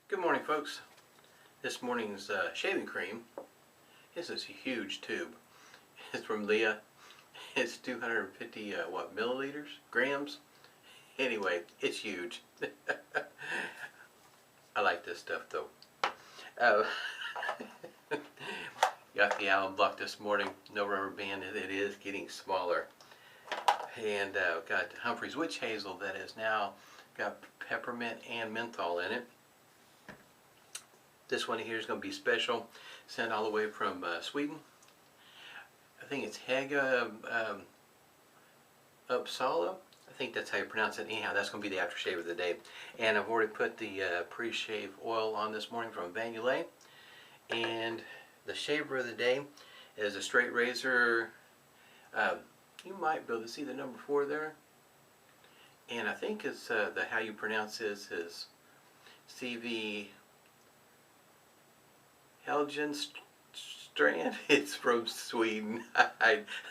Good morning, folks. This morning's shaving cream, this is a huge tube. It's from Leah. It's 250 milliliters, grams. Anyway, it's huge. I like this stuff though. Uh, got the alum block this morning. No rubber band. It is getting smaller. And got Humphrey's witch hazel that is now got peppermint and menthol in it. This one here is going to be special, sent all the way from Sweden. I think it's Hega Upsala. I think that's how you pronounce it. Anyhow, that's going to be the aftershave of the day. And I've already put the Preshave oil on this morning from Yulay. And the shaver of the day is a straight razor. You might be able to see the number 4 there. And I think it's how you pronounce this is CV Heljestrand. It's from Sweden.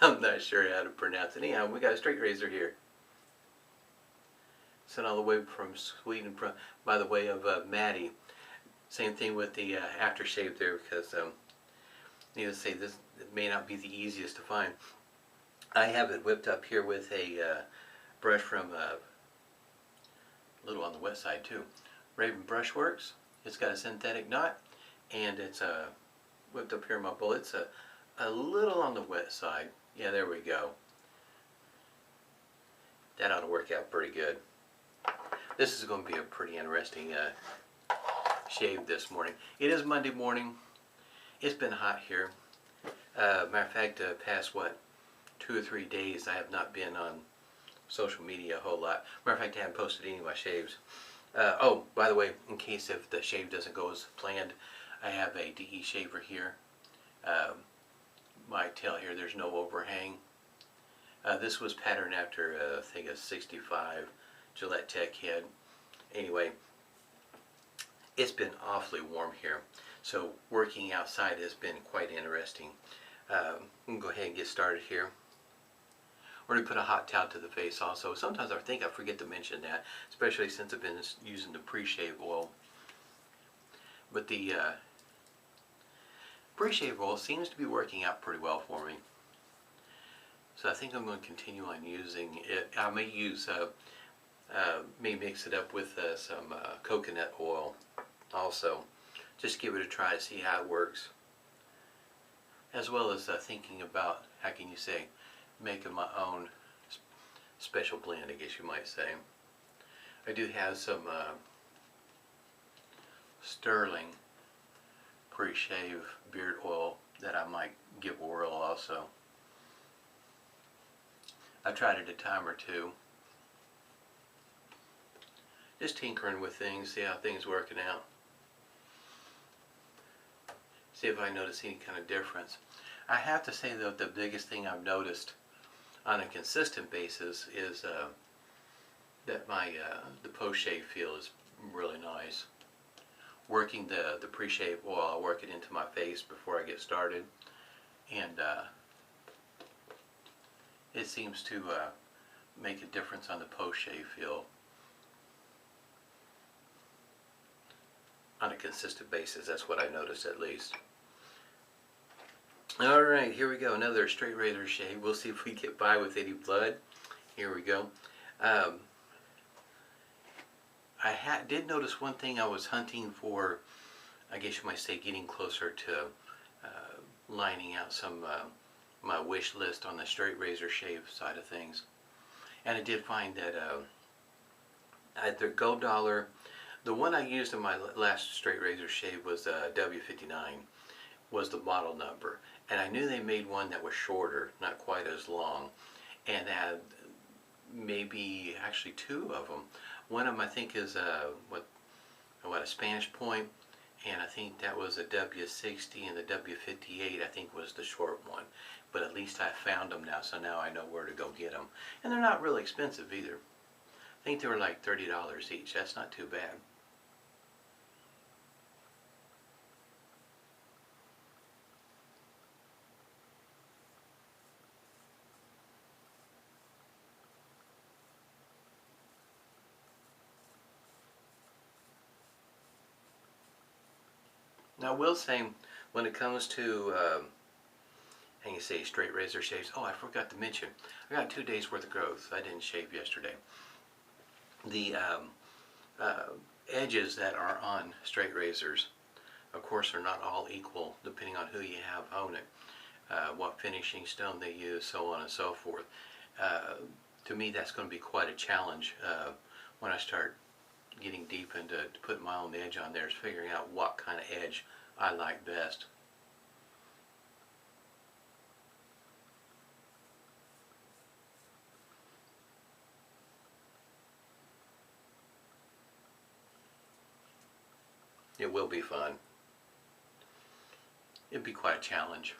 I'm not sure how to pronounce it. Anyhow, we got a straight razor here. Sent all the way from Sweden, by the way of Matti. Same thing with the aftershave there, because needless to say, this may not be the easiest to find. I have it whipped up here with a brush from a little on the wet side too. Raven Brushworks. It's got a synthetic knot, and it's whipped up here in my bowl. It's a little on the wet side. Yeah, there we go. That ought to work out pretty good. This is going to be a pretty interesting shave this morning. It is Monday morning. It's been hot here. Matter of fact, past 2 or 3 days I have not been on social media a whole lot. Matter of fact, I haven't posted any of my shaves. Oh, by the way, in case if the shave doesn't go as planned, I have a DE shaver here. My tail here, there's no overhang. This was patterned after I think a 65 Gillette Tech head. Anyway, it's been awfully warm here, so working outside has been quite interesting. We can go ahead and get started here. We're going to put a hot towel to the face also. Sometimes I think I forget to mention that, especially since I've been using the Preshave oil. But the Preshave oil seems to be working out pretty well for me. So I think I'm going to continue on using it. I may use, may mix it up with some coconut oil also. Just give it a try to see how it works. As well as thinking about, how can you say, making my own special blend, I guess you might say. I do have some Stirling Preshave beard oil that I might give a whirl also. I've tried it a time or two. Just tinkering with things, see how things working out. See if I notice any kind of difference. I have to say though, the biggest thing I've noticed on a consistent basis is that my the post-shave feel is really nice. Working the Preshave oil, I work it into my face before I get started, and it seems to make a difference on the post-shave feel on a consistent basis. That's what I noticed, at least. Alright, here we go. Another straight razor shave. We'll see if we get by with any blood. Here we go. I did notice one thing. I was hunting for, I guess you might say, getting closer to lining out some my wish list on the straight razor shave side of things. And I did find that either Gold Dollar, the one I used in my last straight razor shave was W59, was the model number. And I knew they made one that was shorter, not quite as long, and had maybe actually 2 of them. One of them I think is a Spanish point, and I think that was a W60, and the W58 I think was the short one. But at least I found them now, so now I know where to go get them. And they're not really expensive either. I think they were like $30 each. That's not too bad. Now I will say, when it comes to, how you say, straight razor shaves, oh, I forgot to mention, I got 2 days worth of growth. I didn't shave yesterday. The uh, edges that are on straight razors, of course, are not all equal depending on who you have own it, what finishing stone they use, so on and so forth. Uh, to me, that's going to be quite a challenge when I start getting deep into putting my own edge on there, is figuring out what kind of edge I like best. It will be fun. It'd be quite a challenge.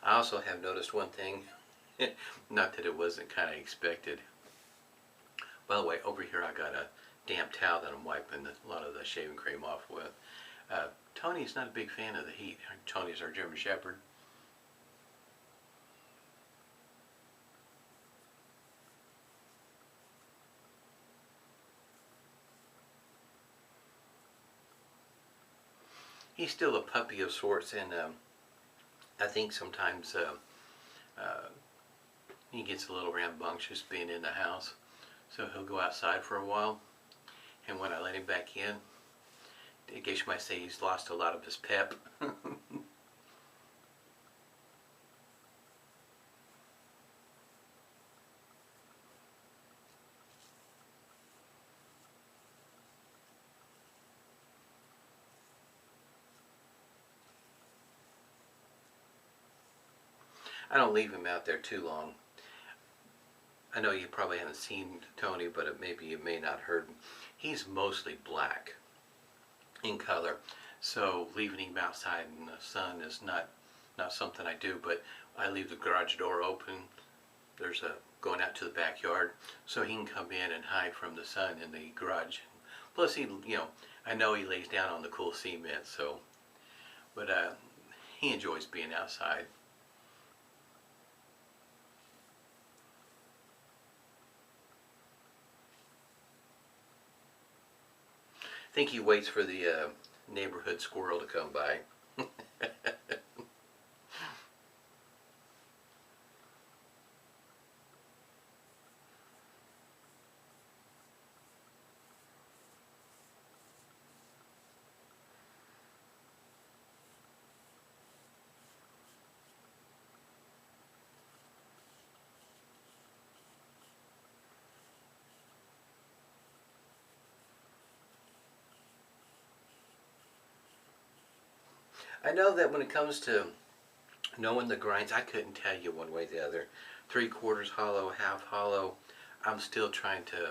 I also have noticed one thing, not that it wasn't kind of expected. By the way, over here I got a damp towel that I'm wiping a lot of the shaving cream off with. Tony's not a big fan of the heat. Tony's our German Shepherd. He's still a puppy of sorts, and I think sometimes he gets a little rambunctious being in the house. So he'll go outside for a while, and when I let him back in, I guess you might say he's lost a lot of his pep. I don't leave him out there too long. I know you probably haven't seen Tony, but maybe you may not heard him. He's mostly black in color, so leaving him outside in the sun is not something I do. But I leave the garage door open. There's a going out to the backyard, so he can come in and hide from the sun in the garage. Plus, I know he lays down on the cool cement, so, but he enjoys being outside. I think he waits for the neighborhood squirrel to come by. I know that when it comes to knowing the grinds, I couldn't tell you one way or the other. 3/4 hollow, half hollow. I'm still trying to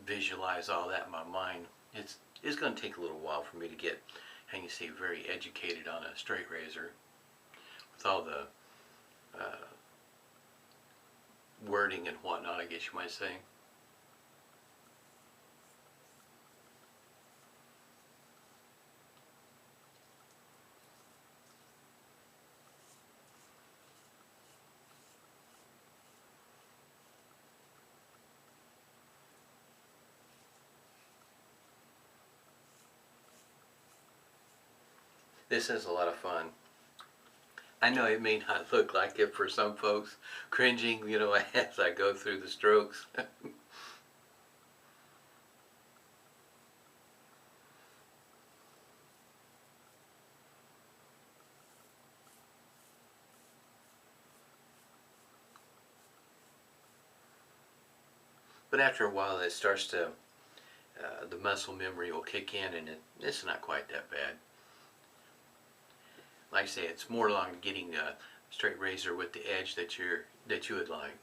visualize all that in my mind. It's going to take a little while for me to get, and you see, very educated on a straight razor with all the wording and whatnot, I guess you might say. This is a lot of fun. I know it may not look like it for some folks, cringing, as I go through the strokes. But after a while, it starts to, the muscle memory will kick in, and it's not quite that bad. Like I say, it's more along getting a straight razor with the edge that you would like.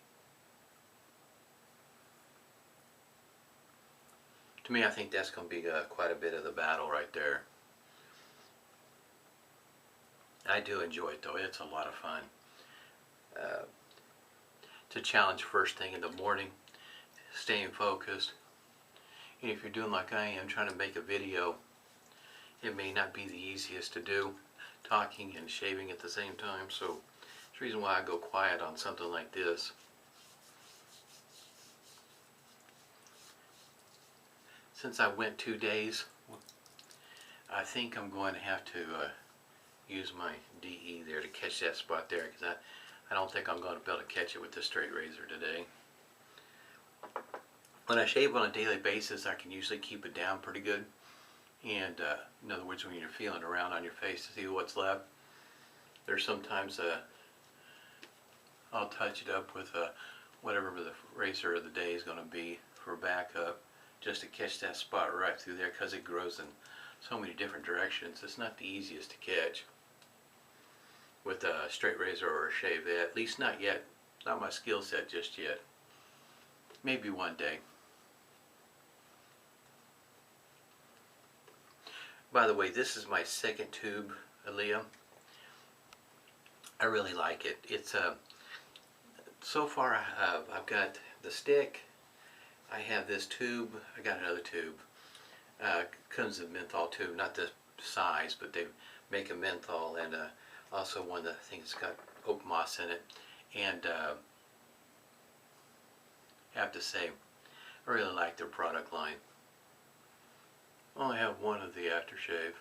To me, I think that's going to be quite a bit of the battle right there. I do enjoy it though. It's a lot of fun. Uh, to challenge first thing in the morning, staying focused. And if you're doing like I am, trying to make a video, it may not be the easiest to do, talking and shaving at the same time. So it's the reason why I go quiet on something like this. since I went 2 days, I think I'm going to have to use my DE there to catch that spot there, because I don't think I'm going to be able to catch it with the straight razor today. When I shave on a daily basis, I can usually keep it down pretty good. And in other words, when you're feeling around on your face to see what's left, there's sometimes I'll touch it up with whatever the razor of the day is going to be for backup, just to catch that spot right through there, because it grows in so many different directions. It's not the easiest to catch with a straight razor or a shave, at least not yet. Not my skill set just yet. Maybe one day. By the way, this is my second tube, Aaliyah. I really like it. It's so far I've got the stick. I have this tube. I got another tube. Comes in a menthol tube, not this size, but they make a menthol, and also one that I think it's got oak moss in it. And I have to say, I really like their product line. I only have one of the aftershave.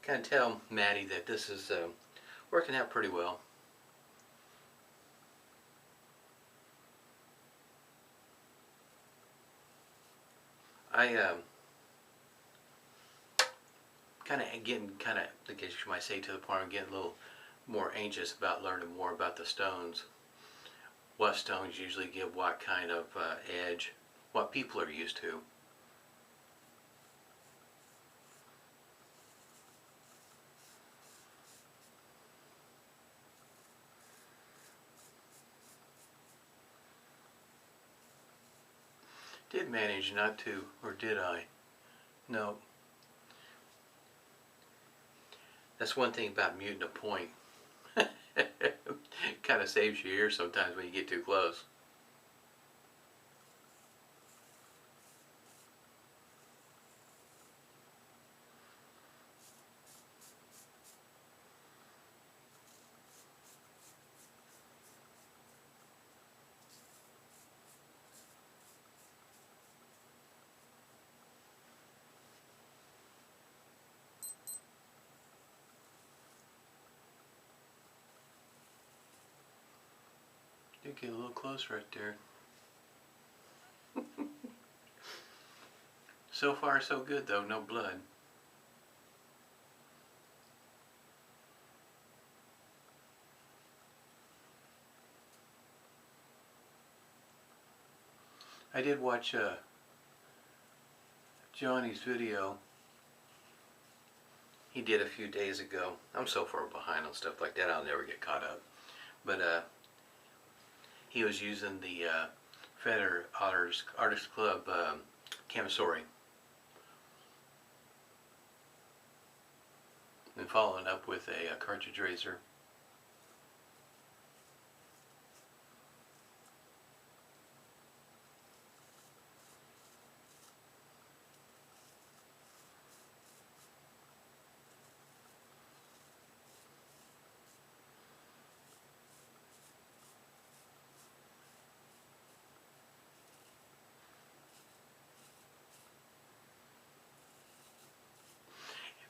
Kind of tell Matti that this is working out pretty well. I kind of getting I guess you might say, to the point I'm getting a little more anxious about learning more about the stones. What stones usually give what kind of edge, what people are used to. Did manage not to, or did I? No. That's one thing about muting a point. Kind of saves your ear sometimes when you get too close. Did get a little close right there. So far so good though, no blood. I did watch Johnny's video he did a few days ago. I'm so far behind on stuff like that, I'll never get caught up. But he was using the Feather Artist Club Camisori, and following up with a cartridge razor.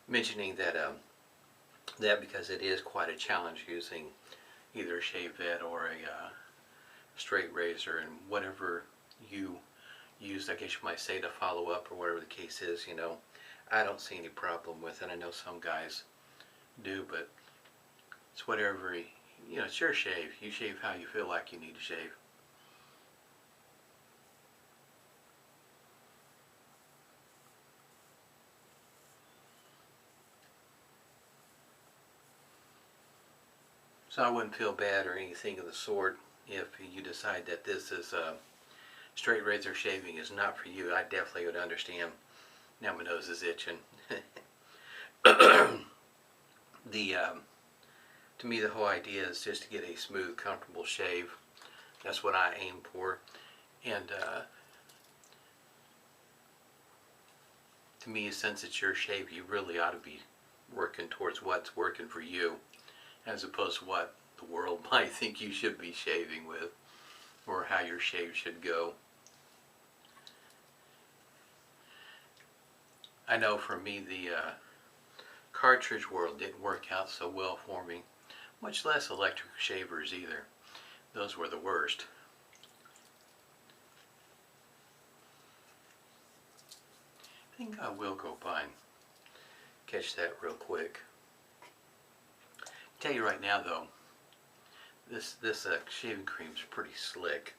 Mentioning that because it is quite a challenge using either a shave head or a straight razor, and whatever you use, I guess you might say, to follow up or whatever the case is, you know, I don't see any problem with it. I know some guys do, but it's whatever, you know, it's your shave. You shave how you feel like you need to shave. So I wouldn't feel bad or anything of the sort if you decide that this is straight razor shaving is not for you. I definitely would understand. Now my nose is itching. To me, the whole idea is just to get a smooth, comfortable shave. That's what I aim for. And to me, since it's your shave, you really ought to be working towards what's working for you, as opposed to what the world might think you should be shaving with. or how your shave should go. I know for me the cartridge world didn't work out so well for me, much less electric shavers either. Those were the worst. I think I will go by and catch that real quick. Tell you right now though, this shaving cream is pretty slick.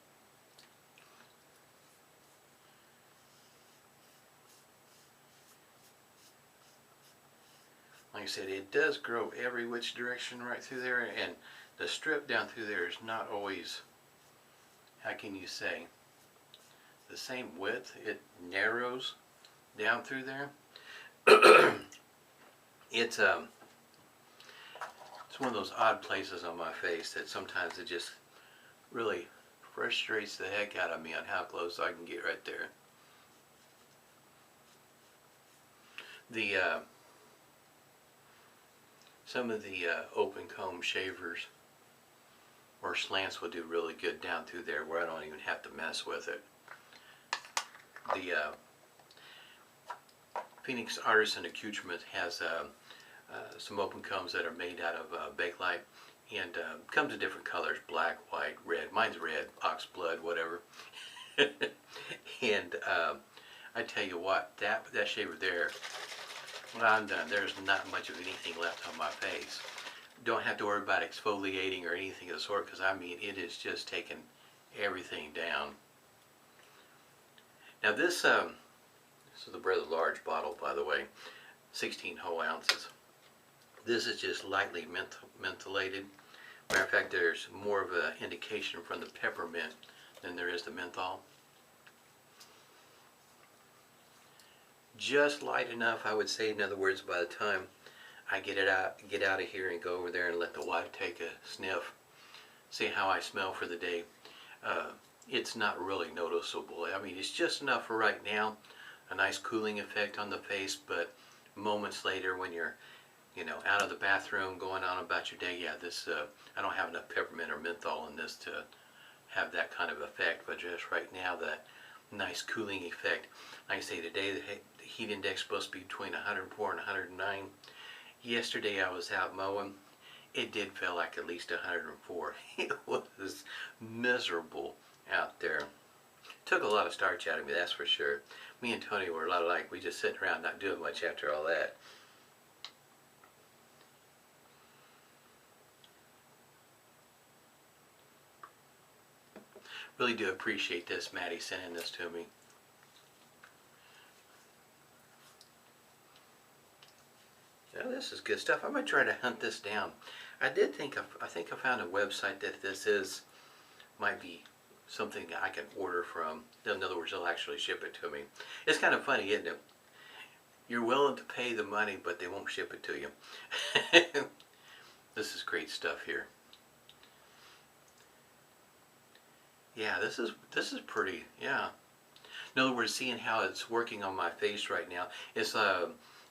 Like I said, it does grow every which direction right through there, and the strip down through there is not always, how can you say, the same width. It narrows down through there. It's one of those odd places on my face that sometimes it just really frustrates the heck out of me on how close I can get right there. The some of the open comb shavers or slants will do really good down through there where I don't even have to mess with it. The Phoenix Artisan Accoutrement has some open combs that are made out of Bakelite, and comes in different colors: black, white, red. Mine's red, ox blood, whatever. And I tell you what, that shaver there, when I'm done, there's not much of anything left on my face. Don't have to worry about exfoliating or anything of the sort, because I mean it is just taking everything down. Now this is a rather large bottle, by the way, 16 whole ounces. This is just lightly mentholated. Matter of fact, there's more of an indication from the peppermint than there is the menthol. Just light enough, I would say. In other words, by the time I get out of here and go over there and let the wife take a sniff, see how I smell for the day, it's not really noticeable. I mean, it's just enough for right now, a nice cooling effect on the face, but moments later when you're, you know, out of the bathroom going on about your day, yeah, this I don't have enough peppermint or menthol in this to have that kind of effect, but just right now, that nice cooling effect. Like I say, today the heat index is supposed to be between 104 and 109. Yesterday I was out mowing. It did feel like at least 104. It was miserable out there. Took a lot of starch out of me, that's for sure. Me and Tony were a lot alike. We just sitting around not doing much after all that. Really do appreciate this, Matti, sending this to me. Now this is good stuff. I'm gonna try to hunt this down. I think I found a website that this might be something I can order from. In other words, they'll actually ship it to me. It's kind of funny, isn't it? You're willing to pay the money, but they won't ship it to you. This is great stuff here. Yeah, this is pretty. Yeah. In other words, seeing how it's working on my face right now, it's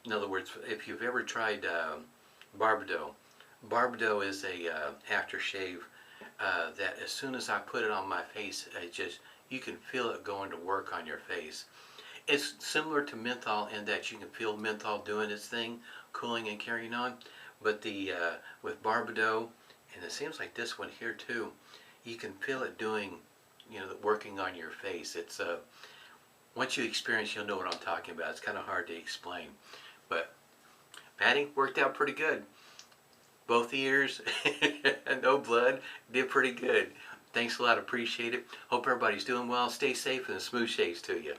in other words, if you've ever tried Barbado, Barbado is a aftershave that as soon as I put it on my face, you can feel it going to work on your face. It's similar to menthol in that you can feel menthol doing its thing, cooling and carrying on, but with Barbado, and it seems like this one here too, you can feel it doing, you know, working on your face. It's once you experience, you'll know what I'm talking about. It's kind of hard to explain, but Matti, worked out pretty good. Both ears, no blood, did pretty good. Thanks a lot, appreciate it. Hope everybody's doing well. Stay safe and smooth shaves to you.